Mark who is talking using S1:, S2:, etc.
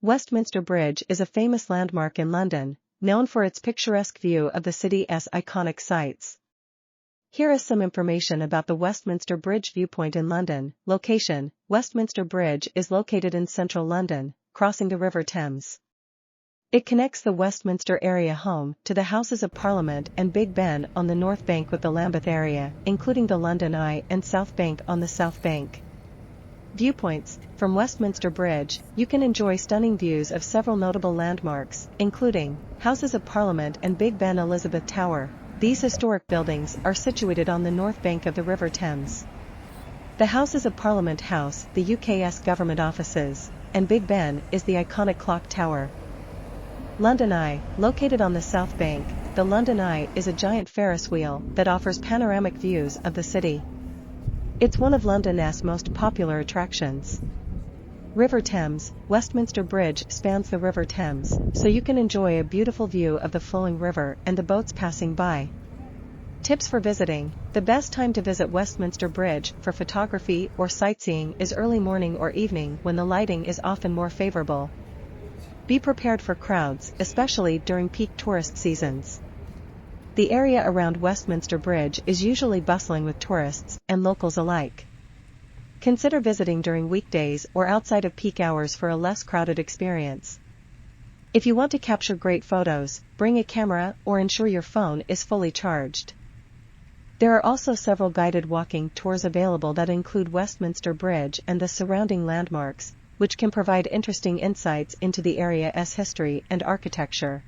S1: Westminster Bridge is a famous landmark in London, known for its picturesque view of the city's iconic sights. Here is some information about the Westminster Bridge View Point in London. Location: Westminster Bridge is located in central London, crossing the River Thames. It connects the Westminster area home to the Houses of Parliament and Big Ben on the North Bank with the Lambeth area, including the London Eye and South Bank on the South Bank. Viewpoints: from Westminster Bridge, you can enjoy stunning views of several notable landmarks, including Houses of Parliament and Big Ben. Elizabeth Tower. These historic buildings are situated on the north bank of the River Thames. The Houses of Parliament House, the UK's government offices, and Big Ben is the iconic clock tower. London Eye, located on the South Bank, the London Eye is a giant Ferris wheel that offers panoramic views of the city. It's one of London's most popular attractions. River Thames: Westminster Bridge spans the River Thames, so you can enjoy a beautiful view of the flowing river and the boats passing by. Tips for visiting: the best time to visit Westminster Bridge for photography or sightseeing is early morning or evening when the lighting is often more favorable. Be prepared for crowds, especially during peak tourist seasons. The area around Westminster Bridge is usually bustling with tourists and locals alike. Consider visiting during weekdays or outside of peak hours for a less crowded experience. If you want to capture great photos, bring a camera or ensure your phone is fully charged. There are also several guided walking tours available that include Westminster Bridge and the surrounding landmarks, which can provide interesting insights into the area's history and architecture.